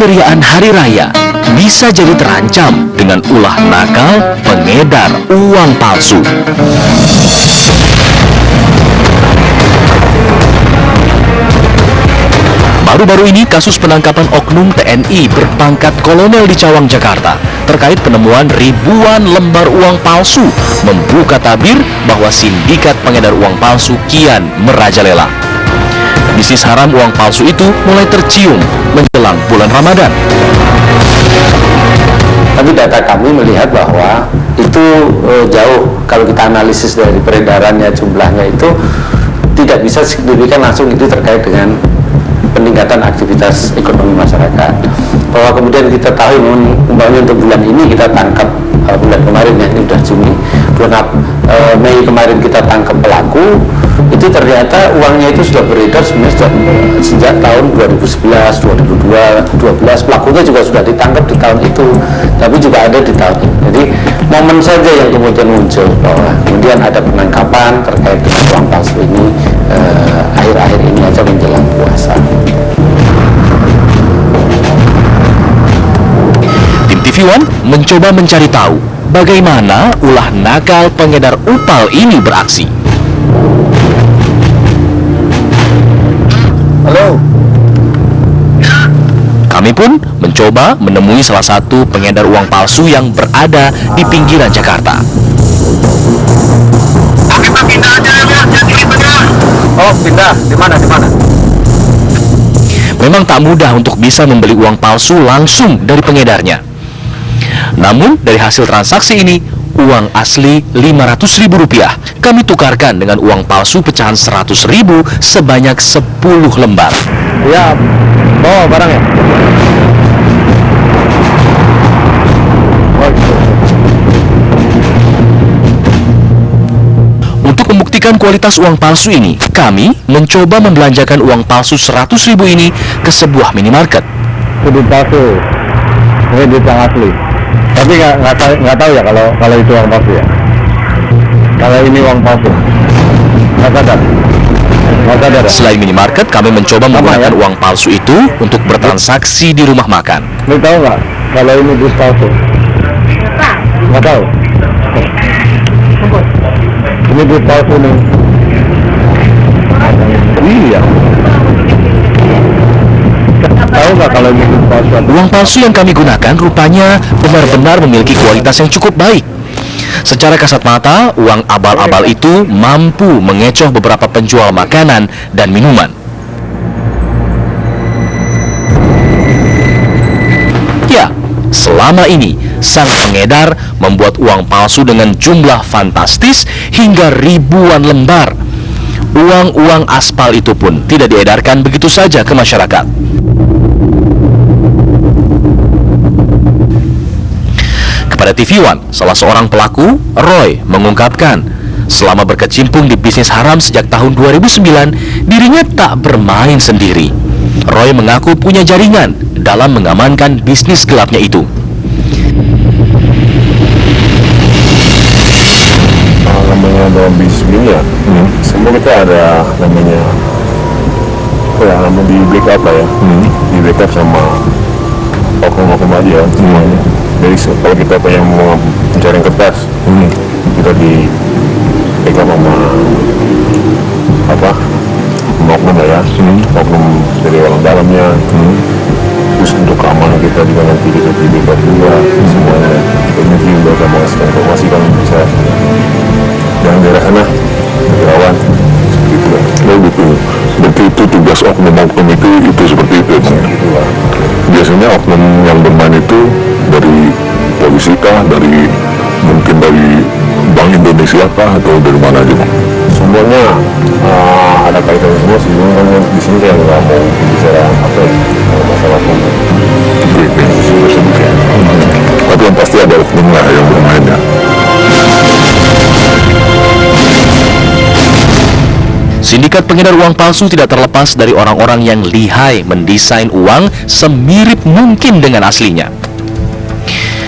keceriaan hari raya bisa jadi terancam dengan ulah nakal pengedar uang palsu. Baru-baru ini kasus penangkapan oknum TNI berpangkat kolonel di Cawang, Jakarta terkait penemuan ribuan lembar uang palsu membuka tabir bahwa sindikat pengedar uang palsu kian merajalela. Bisnis haram uang palsu itu mulai tercium menjelang bulan Ramadan. Tapi data kami melihat bahwa itu jauh, kalau kita analisis dari peredarannya, jumlahnya itu tidak bisa signifikan langsung itu terkait dengan peningkatan aktivitas ekonomi masyarakat. Bahwa kemudian kita tahu umpamanya untuk bulan ini kita tangkap, bulan kemarin ya, ini sudah Juni, bulan Mei kemarin kita tangkap pelaku, itu ternyata uangnya itu sudah beredar sebenarnya sejak tahun 2011, 2012, pelakunya juga sudah ditangkap di tahun itu, tapi juga ada di tahun ini. Jadi momen saja yang kemudian muncul bahwa kemudian ada penangkapan terkait dengan uang palsu ini akhir-akhir ini aja menjelang puasa. Tim TV One mencoba mencari tahu bagaimana ulah nakal pengedar upal ini beraksi. Halo. Kami pun mencoba menemui salah satu pengedar uang palsu yang berada di pinggiran Jakarta. Kita pindah aja ya, jadi Oh, pindah. Di mana? Memang tak mudah untuk bisa membeli uang palsu langsung dari pengedarnya. Namun dari hasil transaksi ini, uang asli Rp500.000 kami tukarkan dengan uang palsu pecahan Rp100.000 sebanyak 10 lembar. Ya, bawa barang ya. Untuk membuktikan kualitas uang palsu ini, kami mencoba membelanjakan uang palsu Rp100.000 ini ke sebuah minimarket. Itu palsu, ini duit yang asli. Tapi nggak tahu ya kalau itu uang palsu ya. Kalau ini uang palsu, nggak sadar. Selain minimarket, kami mencoba menggunakan uang palsu itu untuk bertransaksi di rumah makan. Lu tahu nggak kalau ini duit palsu? Nggak tahu. Ini duit palsu nih. Iya. Tahu nggak kalau ini duit palsu? Uang palsu yang kami gunakan rupanya benar-benar memiliki kualitas yang cukup baik. Secara kasat mata, uang abal-abal itu mampu mengecoh beberapa penjual makanan dan minuman. Ya, selama ini sang pengedar membuat uang palsu dengan jumlah fantastis hingga ribuan lembar. Uang-uang aspal itu pun tidak diedarkan begitu saja ke masyarakat. Kepada TV One, salah seorang pelaku, Roy, mengungkapkan selama berkecimpung di bisnis haram sejak tahun 2009, dirinya tak bermain sendiri. Roy mengaku punya jaringan dalam mengamankan bisnis gelapnya itu. Namanya dalam bisnis ini ya, semua kita ada namanya di backup lah ya, di backup sama oknum-oknum aja semuanya. Jadi kalau kita pengen mau mencari kertas, kita di backup sama oknum lah ya, oknum dari orang dalamnya. Terus untuk keamanan kita juga nanti kita di backup juga semuanya. Ini juga kita mengasihkan informasi kan bisa yang daerah sana rawan seperti itu lah. Oh gitu. Berarti itu tugas oknum-oknum itu seperti itu ya? Biasanya oknum yang bermain itu dari polisi kah, dari mungkin dari Bank Indonesia kah, atau dari mana aja? Semuanya ada kaitannya semua sih. Kan di sini saya nggak mau bicara masalah hukum. Tapi yang pasti ada oknum lah yang bermain ya. Sindikat pengedar uang palsu tidak terlepas dari orang-orang yang lihai mendesain uang semirip mungkin dengan aslinya.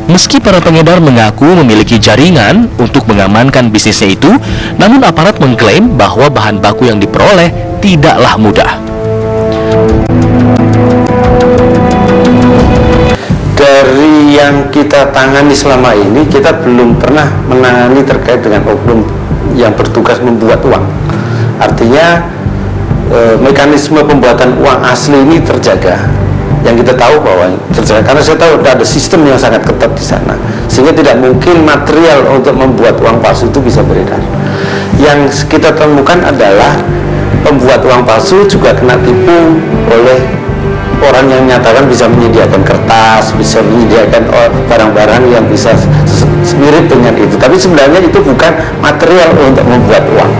Meski para pengedar mengaku memiliki jaringan untuk mengamankan bisnisnya itu, namun aparat mengklaim bahwa bahan baku yang diperoleh tidaklah mudah. dari yang kita tangani selama ini, kita belum pernah menangani terkait dengan oknum yang bertugas membuat uang. Artinya mekanisme pembuatan uang asli ini terjaga. Yang kita tahu bahwa terjaga, karena saya tahu ada sistem yang sangat ketat di sana, sehingga tidak mungkin material untuk membuat uang palsu itu bisa beredar. Yang kita temukan adalah pembuat uang palsu juga kena tipu oleh orang yang menyatakan bisa menyediakan kertas, bisa menyediakan barang-barang yang bisa mirip dengan itu. Tapi sebenarnya itu bukan material untuk membuat uang.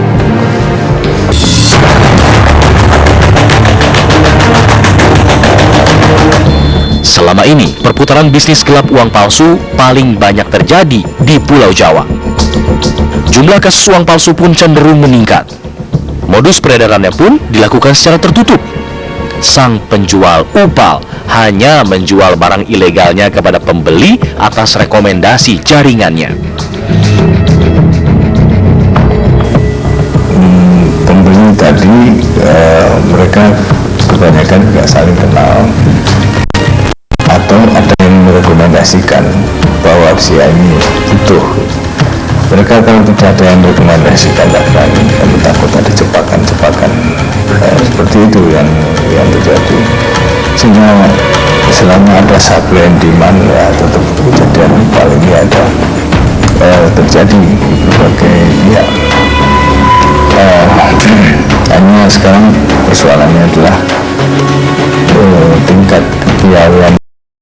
Selama ini, perputaran bisnis gelap uang palsu paling banyak terjadi di Pulau Jawa. Jumlah kasus uang palsu pun cenderung meningkat. Modus peredarannya pun dilakukan secara tertutup. Sang penjual upal hanya menjual barang ilegalnya kepada pembeli atas rekomendasi jaringannya. Pembeli tadi mereka kebanyakan nggak saling kenal, atau ada yang merekomendasikan bahwa si A ini butuh. Mereka kalau tidak ada yang merekomendasikan, tidak berani, kami takut ada jebakan-jebakan seperti itu yang terjadi. Sehingga selama ada supply and demand, ya tetap kejadian paling ini ada terjadi berbagai pihak. Hanya sekarang persoalannya adalah tingkat kepiawaian